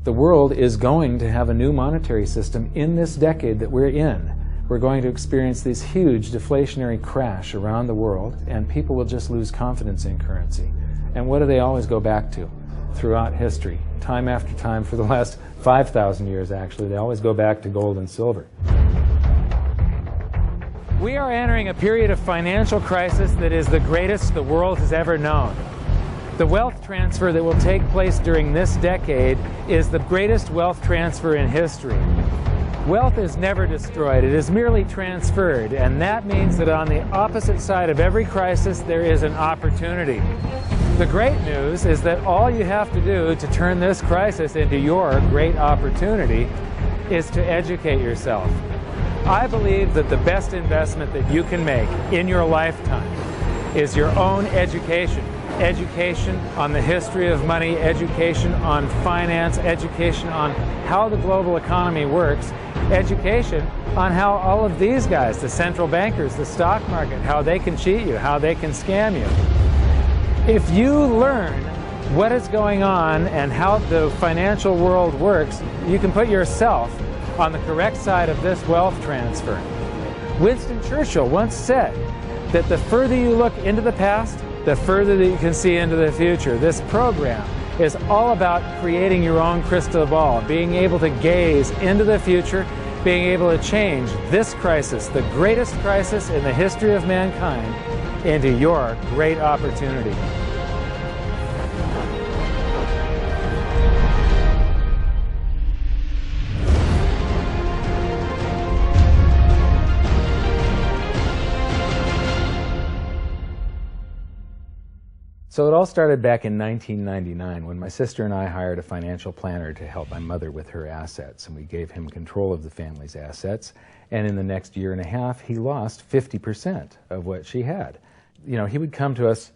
The world is going to have a new monetary system in this decade that we're in. We're going to experience this huge deflationary crash around the world, and people will just lose confidence in currency. And what do they always go back to? Throughout history, time after time, for the last 5,000 years actually, they always go back to gold and silver. We are entering a period of financial crisis that is the greatest the world has ever known. The wealth transfer that will take place during this decade is the greatest wealth transfer in history. Wealth is never destroyed, it is merely transferred, and that means that on the opposite side of every crisis there is an opportunity. The great news is that all you have to do to turn this crisis into your great opportunity is to educate yourself. I believe that the best investment that you can make in your lifetime is your own education. Education on the history of money, education on finance, education on how the global economy works, education on how all of these guys, the central bankers, the stock market, how they can cheat you, how they can scam you. If you learn what is going on and how the financial world works, you can put yourself on the correct side of this wealth transfer. Winston Churchill once said that the further you look into the past, the further that you can see into the future. This program is all about creating your own crystal ball, being able to gaze into the future, being able to change this crisis, the greatest crisis in the history of mankind, into your great opportunity. So it all started back in 1999 when my sister and I hired a financial planner to help my mother with her assets, and we gave him control of the family's assets, and in the next year and a half he lost 50% of what she had. You know, he would come to us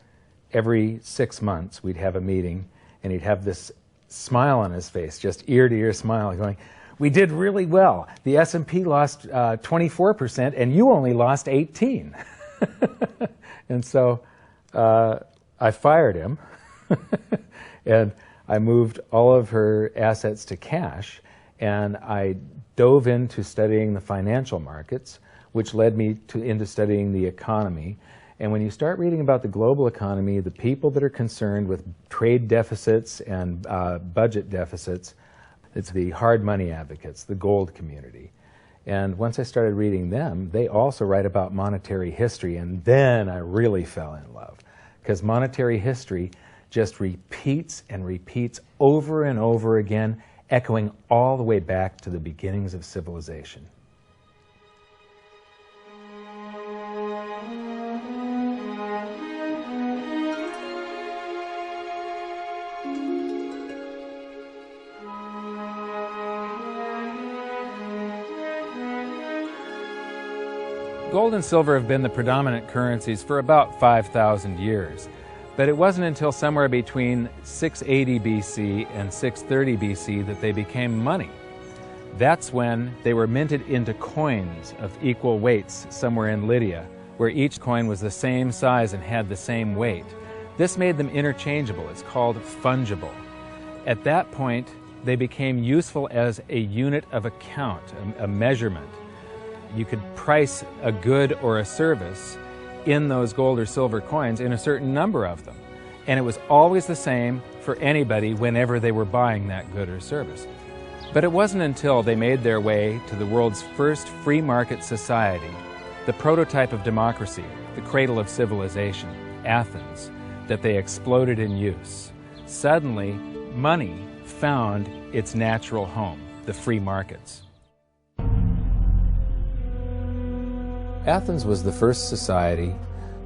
every 6 months, we'd have a meeting, and he'd have this smile on his face, just ear-to-ear smile, going, "We did really well. The S&P lost 24% and you only lost 18." And so I fired him and I moved all of her assets to cash, and I dove into studying the financial markets, which led me into studying the economy. And when you start reading about the global economy, the people that are concerned with trade deficits and budget deficits, it's the hard money advocates, the gold community. And once I started reading them, they also write about monetary history, and then I really fell in love. Because monetary history just repeats and repeats over and over again, echoing all the way back to the beginnings of civilization. Gold and silver have been the predominant currencies for about 5,000 years, but it wasn't until somewhere between 680 BC and 630 BC that they became money. That's when they were minted into coins of equal weights somewhere in Lydia, where each coin was the same size and had the same weight. This made them interchangeable. It's called fungible. At that point, they became useful as a unit of account, a measurement. You could price a good or a service in those gold or silver coins in a certain number of them. And it was always the same for anybody whenever they were buying that good or service. But it wasn't until they made their way to the world's first free market society, the prototype of democracy, the cradle of civilization, Athens, that they exploded in use. Suddenly, money found its natural home, the free markets. Athens was the first society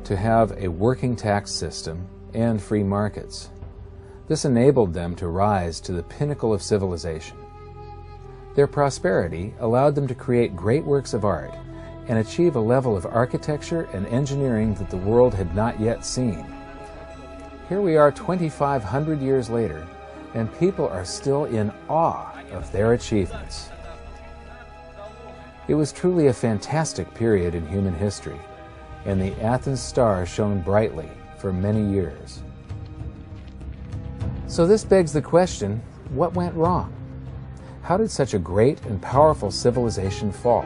to have a working tax system and free markets. This enabled them to rise to the pinnacle of civilization. Their prosperity allowed them to create great works of art and achieve a level of architecture and engineering that the world had not yet seen. Here we are 2,500 years later, and people are still in awe of their achievements. It was truly a fantastic period in human history, and the Athens star shone brightly for many years. So this begs the question, what went wrong? How did such a great and powerful civilization fall?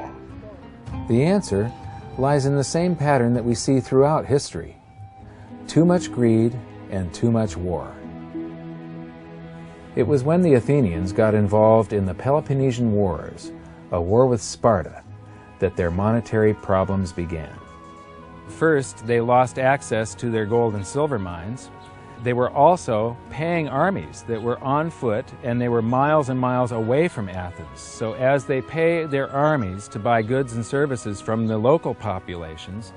The answer lies in the same pattern that we see throughout history: too much greed and too much war. It was when the Athenians got involved in the Peloponnesian Wars, a war with Sparta, that their monetary problems began. First, they lost access to their gold and silver mines. They were also paying armies that were on foot, and they were miles and miles away from Athens. So as they pay their armies to buy goods and services from the local populations,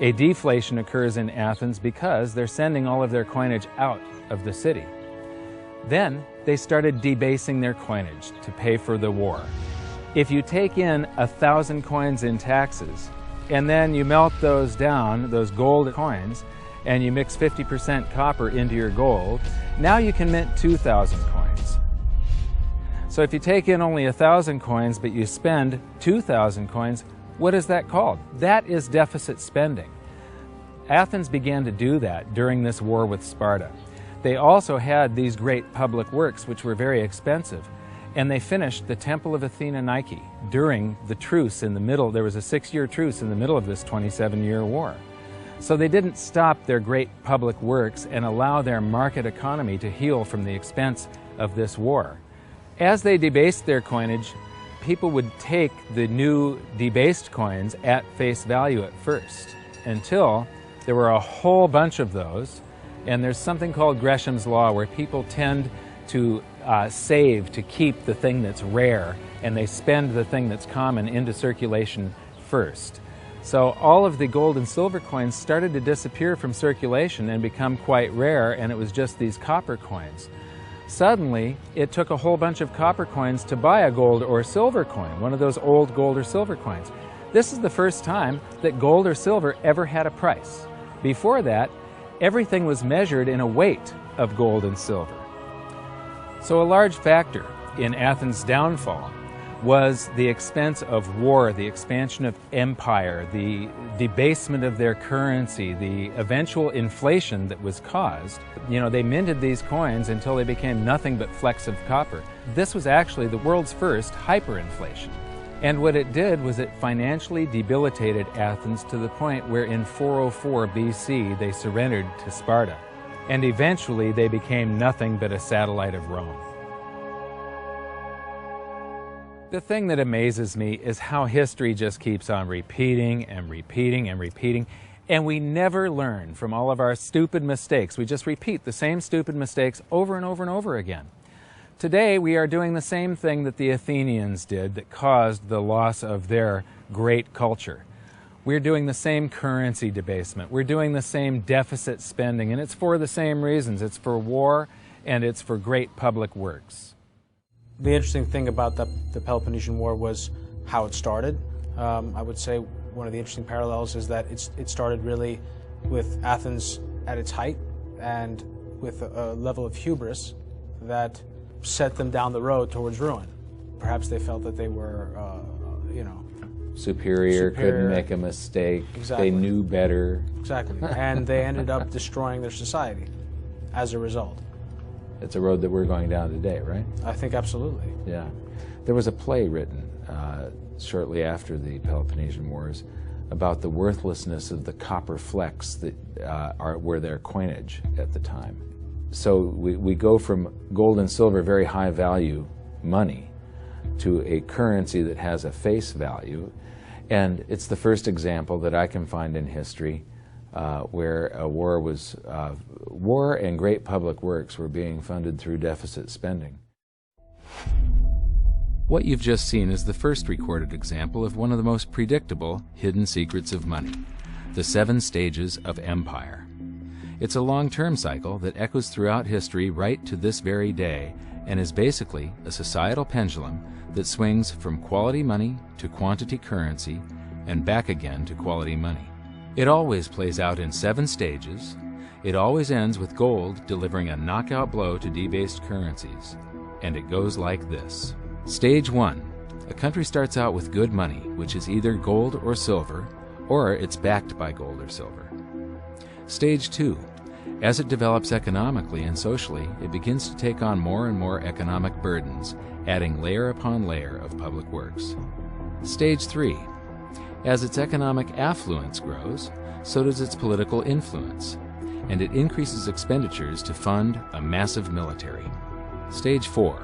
a deflation occurs in Athens because they're sending all of their coinage out of the city. Then they started debasing their coinage to pay for the war. If you take in 1,000 coins in taxes, and then you melt those down, those gold coins, and you mix 50% copper into your gold, now you can mint 2,000 coins. So if you take in only 1,000 coins, but you spend 2,000 coins, what is that called? That is deficit spending. Athens began to do that during this war with Sparta. They also had these great public works, which were very expensive, and they finished the Temple of Athena Nike during the truce in the middle. There was a 6-year truce in the middle of this 27-year war. So they didn't stop their great public works and allow their market economy to heal from the expense of this war. As they debased their coinage, people would take the new debased coins at face value at first, until there were a whole bunch of those. And there's something called Gresham's Law, where people tend to save to keep the thing that's rare, and they spend the thing that's common into circulation first. So all of the gold and silver coins started to disappear from circulation and become quite rare, and it was just these copper coins. Suddenly, it took a whole bunch of copper coins to buy a gold or silver coin, one of those old gold or silver coins. This is the first time that gold or silver ever had a price. Before that, everything was measured in a weight of gold and silver. So a large factor in Athens' downfall was the expense of war, the expansion of empire, the debasement of their currency, the eventual inflation that was caused. You know, they minted these coins until they became nothing but flecks of copper. This was actually the world's first hyperinflation. And what it did was it financially debilitated Athens to the point where in 404 BC they surrendered to Sparta. And eventually they became nothing but a satellite of Rome. The thing that amazes me is how history just keeps on repeating and repeating and repeating, and we never learn from all of our stupid mistakes. We just repeat the same stupid mistakes over and over and over again. Today we are doing the same thing that the Athenians did that caused the loss of their great culture. We're doing the same currency debasement. We're doing the same deficit spending, and it's for the same reasons. It's for war, and it's for great public works. The interesting thing about the Peloponnesian War was how it started. I would say one of the interesting parallels is that it started really with Athens at its height and with a level of hubris that set them down the road towards ruin. Perhaps they felt that they were, superior, couldn't make a mistake, exactly. They knew better. Exactly, and they ended up destroying their society as a result. It's a road that we're going down today, right? I think absolutely. Yeah. There was a play written shortly after the Peloponnesian Wars about the worthlessness of the copper flecks that were their coinage at the time. So we go from gold and silver, very high value money, to a currency that has a face value. And it's the first example that I can find in history where a war and great public works were being funded through deficit spending. What you've just seen is the first recorded example of one of the most predictable hidden secrets of money, the 7 stages of empire. It's a long-term cycle that echoes throughout history right to this very day, and is basically a societal pendulum that swings from quality money to quantity currency and back again to quality money. It always plays out in 7 stages. It always ends with gold delivering a knockout blow to debased currencies. And it goes like this. Stage 1. A country starts out with good money, which is either gold or silver, or it's backed by gold or silver. Stage 2. As it develops economically and socially, it begins to take on more and more economic burdens, adding layer upon layer of public works. Stage 3. As its economic affluence grows, so does its political influence, and it increases expenditures to fund a massive military. Stage 4.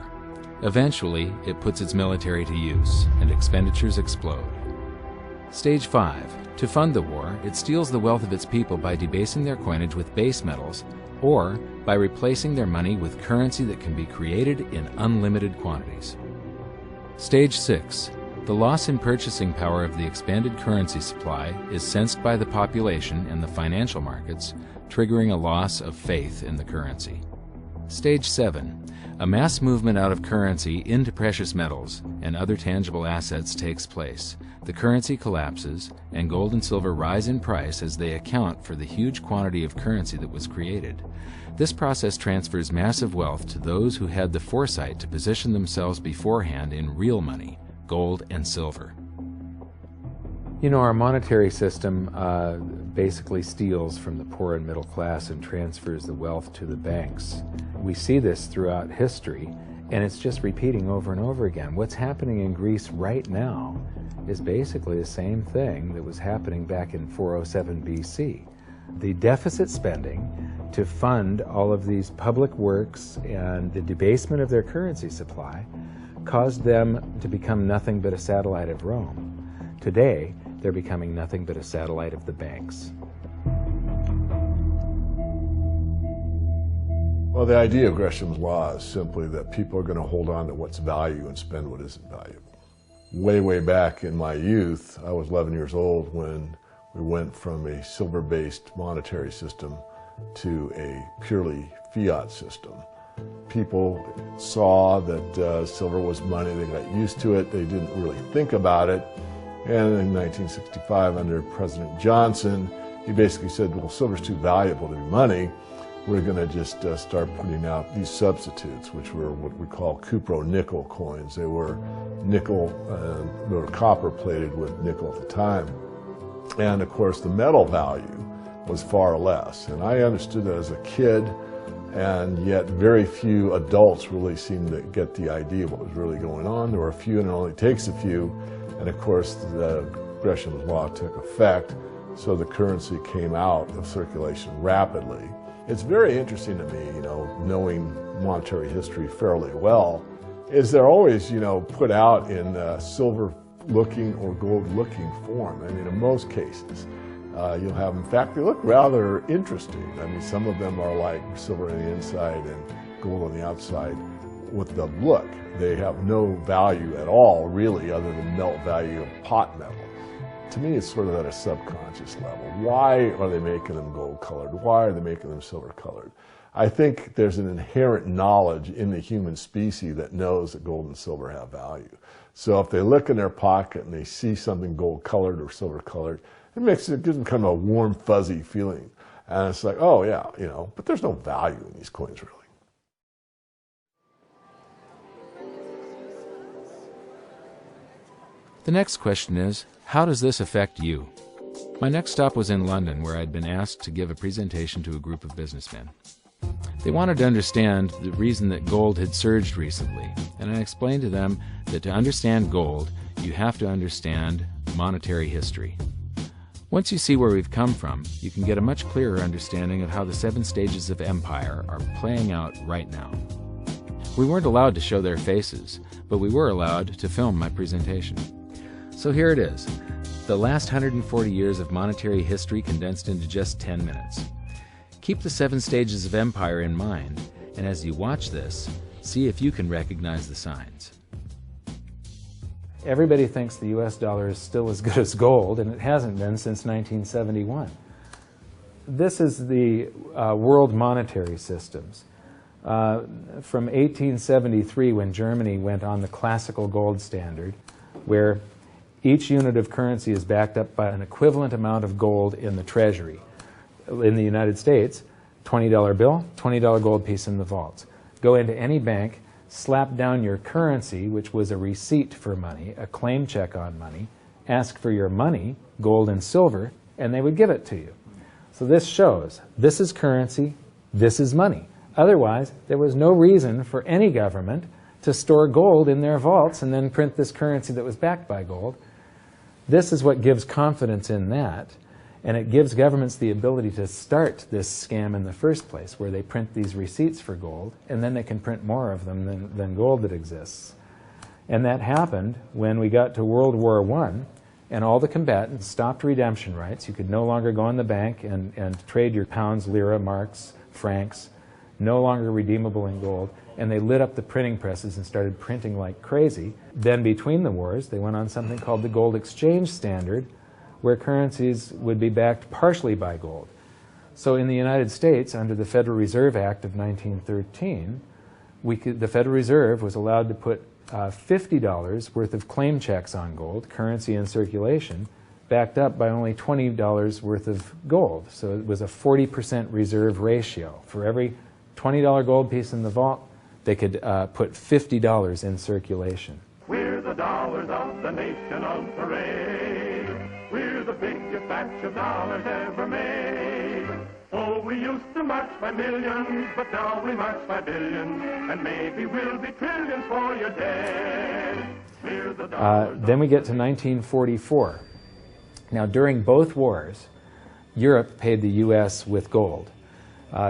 Eventually, it puts its military to use, and expenditures explode. Stage 5. To fund the war, it steals the wealth of its people by debasing their coinage with base metals, or by replacing their money with currency that can be created in unlimited quantities. Stage 6. The loss in purchasing power of the expanded currency supply is sensed by the population and the financial markets, triggering a loss of faith in the currency. Stage 7. A mass movement out of currency into precious metals and other tangible assets takes place. The currency collapses, and gold and silver rise in price as they account for the huge quantity of currency that was created. This process transfers massive wealth to those who had the foresight to position themselves beforehand in real money, gold and silver. You know, our monetary system basically steals from the poor and middle class and transfers the wealth to the banks. We see this throughout history, and it's just repeating over and over again. What's happening in Greece right now is basically the same thing that was happening back in 407 BC. The deficit spending to fund all of these public works and the debasement of their currency supply caused them to become nothing but a satellite of Rome. Today, they're becoming nothing but a satellite of the banks. Well, the idea of Gresham's law is simply that people are going to hold on to what's value and spend what isn't valuable. Way back in my youth, I was 11 years old when we went from a silver-based monetary system to a purely fiat system. People saw that silver was money, they got used to it, they didn't really think about it. And in 1965, under President Johnson, he basically said, well, silver's too valuable to be money. We're going to just start putting out these substitutes, which were what we call cupro-nickel coins. They were nickel, they were copper plated with nickel at the time. And of course, the metal value was far less. And I understood that as a kid, and yet very few adults really seemed to get the idea of what was really going on. There were a few, and it only takes a few. And of course, the Gresham's law took effect, so the currency came out of circulation rapidly. It's very interesting to me, knowing monetary history fairly well, is they're always, put out in silver-looking or gold-looking form. I mean, in most cases, you'll have, in fact, they look rather interesting. I mean, some of them are like silver on the inside and gold on the outside. With the look, they have no value at all, really, other than melt value of pot metal. To me, it's sort of at a subconscious level. Why are they making them gold-colored? Why are they making them silver-colored? I think there's an inherent knowledge in the human species that knows that gold and silver have value. So if they look in their pocket and they see something gold-colored or silver-colored, it gives them kind of a warm, fuzzy feeling. And it's like, oh yeah, but there's no value in these coins, really. The next question is, how does this affect you? My next stop was in London, where I'd been asked to give a presentation to a group of businessmen. They wanted to understand the reason that gold had surged recently, and I explained to them that to understand gold, you have to understand monetary history. Once you see where we've come from, you can get a much clearer understanding of how the 7 stages of empire are playing out right now. We weren't allowed to show their faces, but we were allowed to film my presentation. So here it is, the last 140 years of monetary history condensed into just 10 minutes. Keep the 7 stages of empire in mind, and as you watch this, see if you can recognize the signs. Everybody thinks the US dollar is still as good as gold, and it hasn't been since 1971. This is the world monetary systems. From 1873, when Germany went on the classical gold standard, where each unit of currency is backed up by an equivalent amount of gold in the treasury. In the United States, $20 bill, $20 gold piece in the vaults. Go into any bank, slap down your currency, which was a receipt for money, a claim check on money, ask for your money, gold and silver, and they would give it to you. So this shows this is currency, this is money. Otherwise, there was no reason for any government to store gold in their vaults and then print this currency that was backed by gold. This is what gives confidence in that, and it gives governments the ability to start this scam in the first place, where they print these receipts for gold, and then they can print more of them than gold that exists. And that happened when we got to World War I, and all the combatants stopped redemption rights. You could no longer go in the bank and trade your pounds, lira, marks, francs, no longer redeemable in gold, and they lit up the printing presses and started printing like crazy. Then between the wars, they went on something called the gold exchange standard, where currencies would be backed partially by gold. So in the United States, under the Federal Reserve Act of 1913, the Federal Reserve was allowed to put $50 worth of claim checks on gold, currency in circulation, backed up by only $20 worth of gold. So it was a 40% reserve ratio. For every $20 gold piece in the vault, they could put $50 in circulation. We're the dollars of the nation on parade. We're the biggest batch of dollars ever made. Oh, we used to march by millions, but now we march by billions, and maybe we'll be trillions for your dead. We're the dollars. Then we get to 1944. Now, during both wars, Europe paid the U.S. with gold.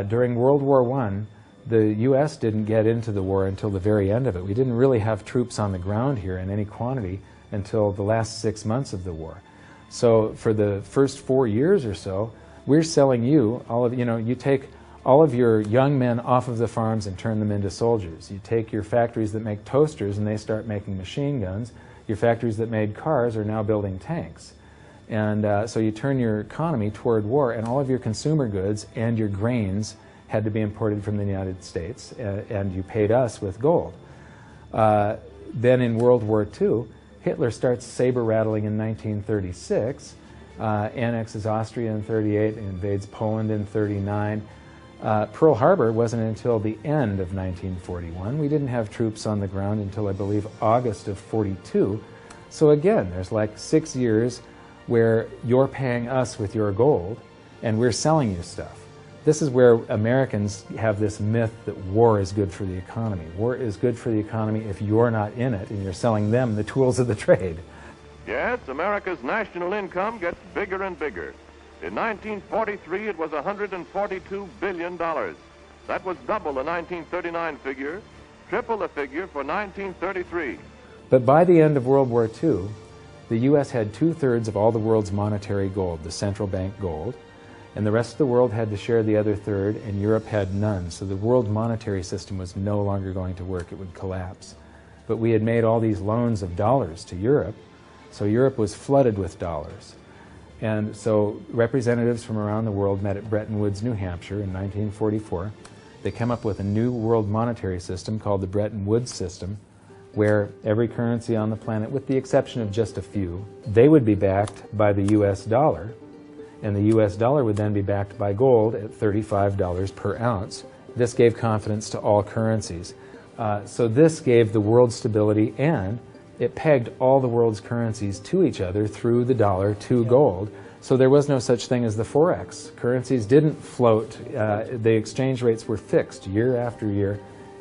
During World War I, the U.S. didn't get into the war until the very end of it. We didn't really have troops on the ground here in any quantity until the last 6 months of the war. So for the first 4 years or so, we're selling you, you take all of your young men off of the farms and turn them into soldiers. You take your factories that make toasters and they start making machine guns. Your factories that made cars are now building tanks. And so you turn your economy toward war, and all of your consumer goods and your grains had to be imported from the United States, and you paid us with gold. Then in World War II, Hitler starts saber-rattling in 1936, annexes Austria in 1938, invades Poland in 1939. Pearl Harbor wasn't until the end of 1941. We didn't have troops on the ground until, I believe, August of 1942. So again, there's like 6 years where you're paying us with your gold, and we're selling you stuff. This is where Americans have this myth that war is good for the economy. War is good for the economy if you're not in it and you're selling them the tools of the trade. Yes, America's national income gets bigger and bigger. In 1943, it was $142 billion. That was double the 1939 figure, triple the figure for 1933. But by the end of World War II, the U.S. had 2/3 of all the world's monetary gold, the central bank gold, and the rest of the world had to share the other third, and Europe had none. So the world monetary system was no longer going to work. It would collapse. But we had made all these loans of dollars to Europe, so Europe was flooded with dollars. And so representatives from around the world met at Bretton Woods, New Hampshire in 1944. They came up with a new world monetary system called the Bretton Woods system, where every currency on the planet, with the exception of just a few, they would be backed by the U.S. dollar, and the U.S. dollar would then be backed by gold at $35 per ounce. This gave confidence to all currencies. So this gave the world stability, and it pegged all the world's currencies to each other through the dollar to gold. So there was no such thing as the Forex. Currencies didn't float. The exchange rates were fixed year after year,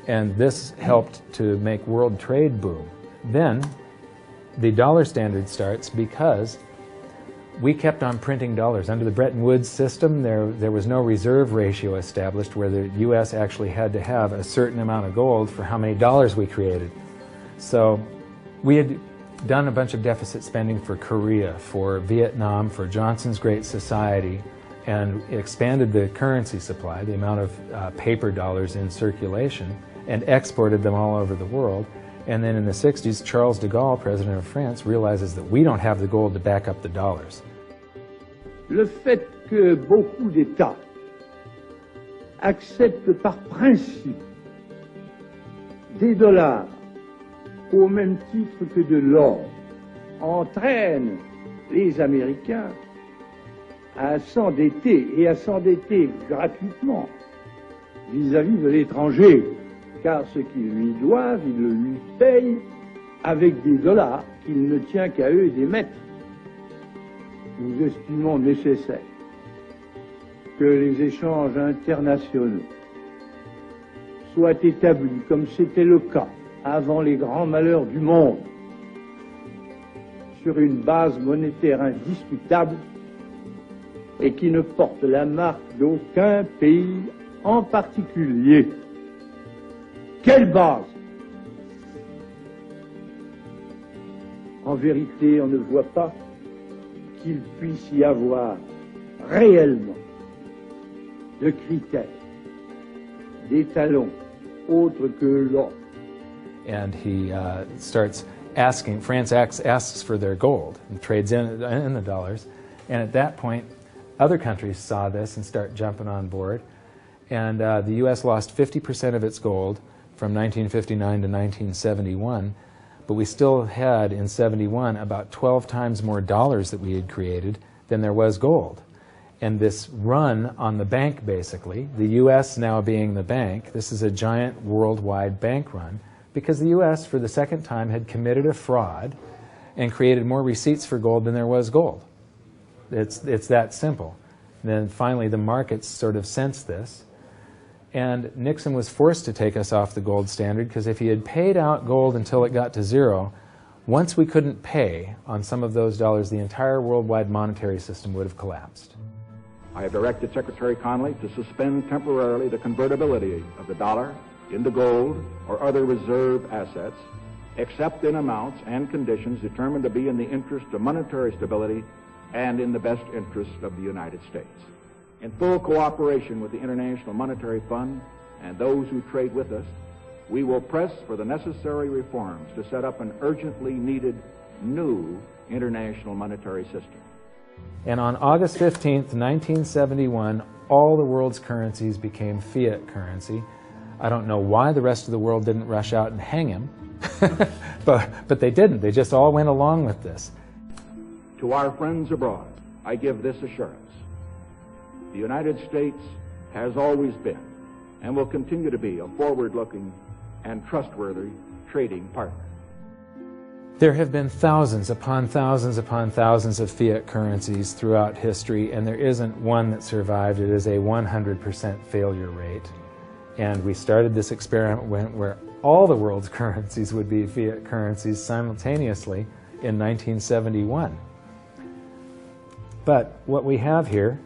and this helped to make world trade boom. Then the dollar standard starts because we kept on printing dollars. Under the Bretton Woods system, there was no reserve ratio established where the U.S. actually had to have a certain amount of gold for how many dollars we created. So we had done a bunch of deficit spending for Korea, for Vietnam, for Johnson's Great Society, and expanded the currency supply, the amount of paper dollars in circulation, and exported them all over the world. And then in the 60s, Charles de Gaulle, president of France, realizes that we don't have the gold to back up the dollars. Le fait que beaucoup d'États acceptent par principe des dollars au même titre que de l'or entraîne les Américains à s'endetter, et à s'endetter gratuitement vis-à-vis de l'étranger, car ce qu'ils lui doivent, ils le lui payent avec des dollars qu'il ne tient qu'à eux d'émettre. Nous estimons nécessaire que les échanges internationaux soient établis comme c'était le cas avant les grands malheurs du monde, sur une base monétaire indiscutable et qui ne porte la marque d'aucun pays en particulier. Quelle base? En vérité, on ne voit pas qu'il puisse y avoir réellement de critères, d'étalons autres que l'or. And he starts asking, France asks for their gold and trades in the dollars. And at that point, other countries saw this and start jumping on board. And the U.S. lost 50% of its gold from 1959 to 1971. But we still had, in 71, about 12 times more dollars that we had created than there was gold. And this run on the bank, basically, the U.S. now being the bank, this is a giant worldwide bank run, because the U.S., for the second time, had committed a fraud and created more receipts for gold than there was gold. It's that simple. And then finally, the markets sort of sensed this. And Nixon was forced to take us off the gold standard, because if he had paid out gold until it got to zero, once we couldn't pay on some of those dollars, the entire worldwide monetary system would have collapsed. I have directed Secretary Connally to suspend temporarily the convertibility of the dollar into gold or other reserve assets, except in amounts and conditions determined to be in the interest of monetary stability and in the best interest of the United States. In full cooperation with the International Monetary Fund and those who trade with us, we will press for the necessary reforms to set up an urgently needed new international monetary system. And on August 15th, 1971, all the world's currencies became fiat currency. I don't know why the rest of the world didn't rush out and hang him, but they didn't. They just all went along with this. To our friends abroad, I give this assurance. The United States has always been and will continue to be a forward-looking and trustworthy trading partner. There have been thousands upon thousands upon thousands of fiat currencies throughout history, and there isn't one that survived. It is a 100% failure rate. And we started this experiment where all the world's currencies would be fiat currencies simultaneously in 1971. But what we have here,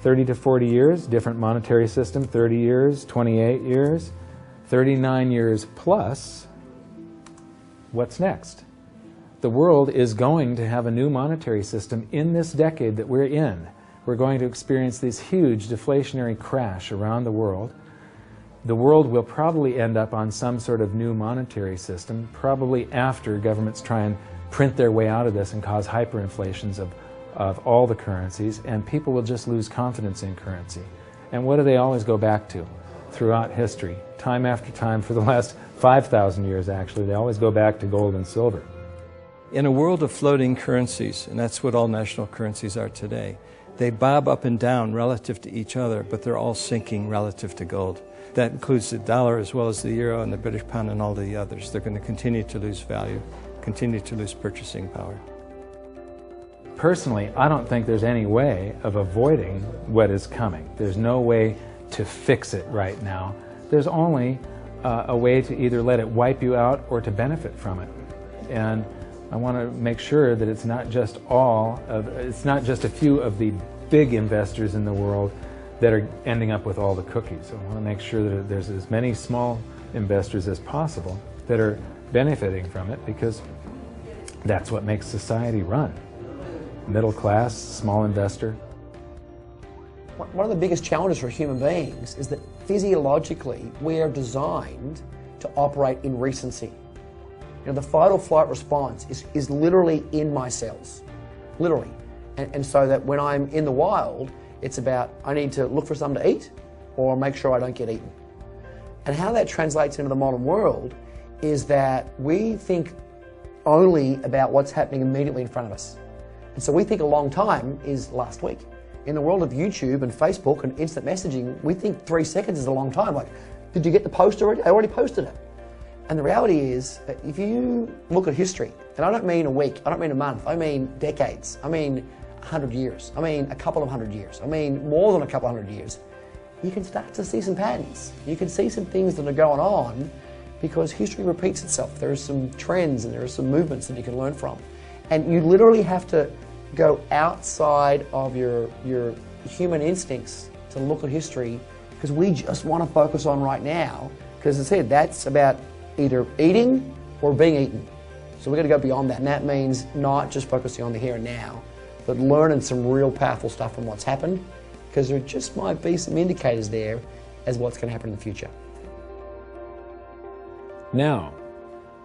30 to 40 years, different monetary system, 30 years, 28 years, 39 years plus, what's next? The world is going to have a new monetary system in this decade that we're in. We're going to experience this huge deflationary crash around the world. The world will probably end up on some sort of new monetary system, probably after governments try and print their way out of this and cause hyperinflations of all the currencies, and people will just lose confidence in currency. And what do they always go back to throughout history? Time after time, for the last 5,000 years actually, they always go back to gold and silver. In a world of floating currencies, and that's what all national currencies are today, they bob up and down relative to each other, but they're all sinking relative to gold. That includes the dollar as well as the euro and the British pound and all the others. They're going to continue to lose value, continue to lose purchasing power. Personally, I don't think there's any way of avoiding what is coming. There's no way to fix it right now. There's only a way to either let it wipe you out or to benefit from it. And I want to make sure that it's not just a few of the big investors in the world that are ending up with all the cookies. I want to make sure that there's as many small investors as possible that are benefiting from it, because that's what makes society run. Middle class, small investor. One of the biggest challenges for human beings is that physiologically we are designed to operate in recency. You know, the fight or flight response is literally in my cells, literally. And so that when I'm in the wild, it's about I need to look for something to eat or make sure I don't get eaten. And how that translates into the modern world is that we think only about what's happening immediately in front of us. And so we think a long time is last week. In the world of YouTube and Facebook and instant messaging, we think 3 seconds is a long time. Like, did you get the post already? I already posted it. And the reality is, if you look at history, and I don't mean a week, I don't mean a month, I mean decades, I mean 100 years, I mean a couple of 100 years, I mean more than a couple of 100 years, you can start to see some patterns. You can see some things that are going on because history repeats itself. There are some trends and there are some movements that you can learn from. And you literally have to go outside of your human instincts to look at history, because we just want to focus on right now, because as I said, that's about either eating or being eaten. So we've got to go beyond that, and that means not just focusing on the here and now, but learning some real powerful stuff from what's happened, because there just might be some indicators there as what's going to happen in the future. Now,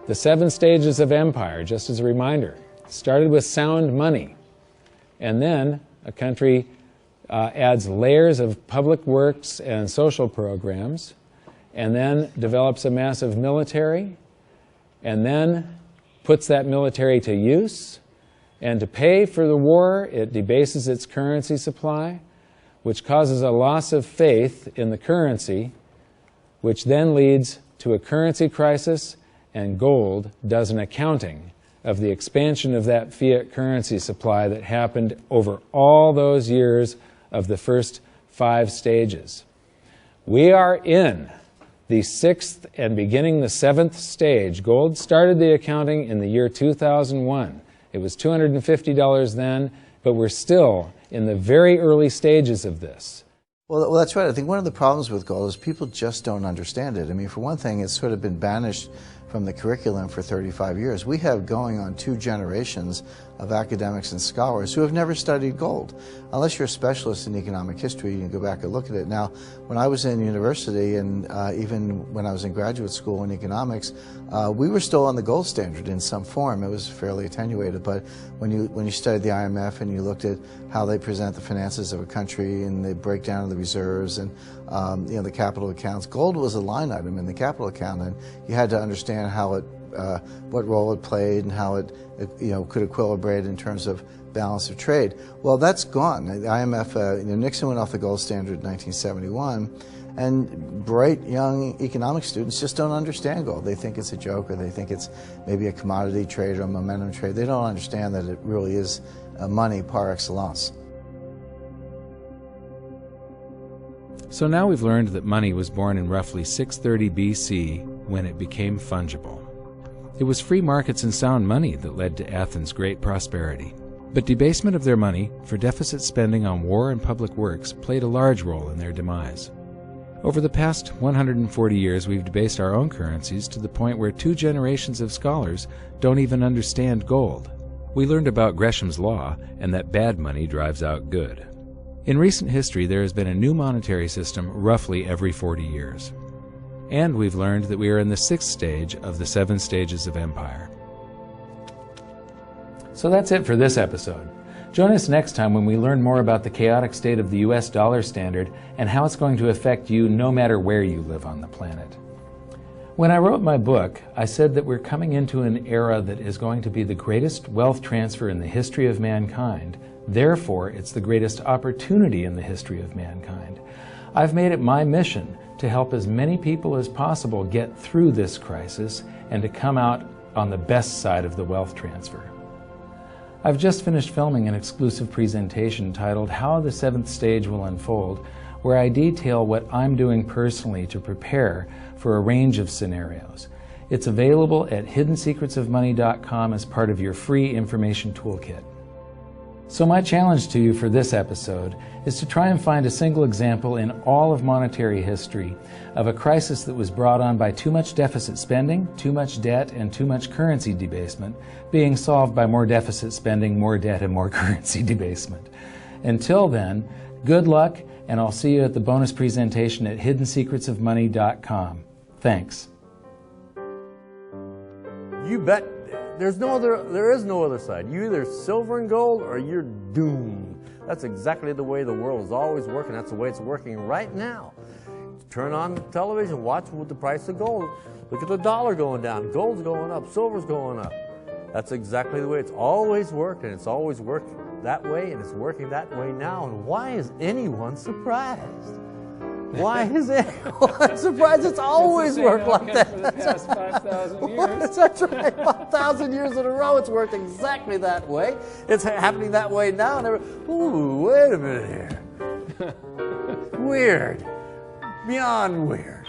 the 7 stages of empire, just as a reminder, started with sound money, and then a country adds layers of public works and social programs, and then develops a massive military, and then puts that military to use, and to pay for the war, it debases its currency supply, which causes a loss of faith in the currency, which then leads to a currency crisis, and gold does an accounting of the expansion of that fiat currency supply that happened over all those years of the first 5 stages. We are in the 6th and beginning the 7th stage. Gold started the accounting in the year 2001. It was $250 then, but we're still in the very early stages of this. Well, that's right. I think one of the problems with gold is people just don't understand it. I mean, for one thing, it's sort of been banished from the curriculum for 35 years. We have going on 2 generations of academics and scholars who have never studied gold. Unless you're a specialist in economic history, you can go back and look at it. Now, when I was in university and even when I was in graduate school in economics, we were still on the gold standard in some form. It was fairly attenuated, but when you studied the IMF and you looked at how they present the finances of a country and the breakdown of the reserves and the capital accounts, gold was a line item in the capital account, and you had to understand how it, what role it played and how it could equilibrate in terms of balance of trade. Well, that's gone. The IMF, Nixon went off the gold standard in 1971, and bright young economic students just don't understand gold. They think it's a joke, or they think it's maybe a commodity trade or a momentum trade. They don't understand that it really is money par excellence. So now we've learned that money was born in roughly 630 BC when it became fungible. It was free markets and sound money that led to Athens' great prosperity. But debasement of their money for deficit spending on war and public works played a large role in their demise. Over the past 140 years, we've debased our own currencies to the point where 2 generations of scholars don't even understand gold. We learned about Gresham's law and that bad money drives out good. In recent history, there has been a new monetary system roughly every 40 years. And we've learned that we are in the 6th stage of the 7 stages of empire. So that's it for this episode. Join us next time when we learn more about the chaotic state of the US dollar standard and how it's going to affect you no matter where you live on the planet. When I wrote my book, I said that we're coming into an era that is going to be the greatest wealth transfer in the history of mankind. Therefore, it's the greatest opportunity in the history of mankind. I've made it my mission to help as many people as possible get through this crisis and to come out on the best side of the wealth transfer. I've just finished filming an exclusive presentation titled How the 7th Stage Will Unfold, where I detail what I'm doing personally to prepare for a range of scenarios. It's available at hiddensecretsofmoney.com as part of your free information toolkit. So my challenge to you for this episode is to try and find a single example in all of monetary history of a crisis that was brought on by too much deficit spending, too much debt, and too much currency debasement being solved by more deficit spending, more debt, and more currency debasement. Until then, good luck, and I'll see you at the bonus presentation at hiddensecretsofmoney.com. Thanks. You bet. There is no other side. You're either silver and gold or you're doomed. That's exactly the way the world is always working. That's the way it's working right now. Turn on the television, watch with the price of gold. Look at the dollar going down. Gold's going up, silver's going up. That's exactly the way it's always worked, and it's always worked that way, and it's working that way now. And why is anyone surprised? Why is it? I'm surprised it's always worked like that. For the past 5,000 years. That's right. 5,000 years in a row, it's worked exactly that way. It's happening that way now. And ooh, wait a minute here. Weird. Beyond weird.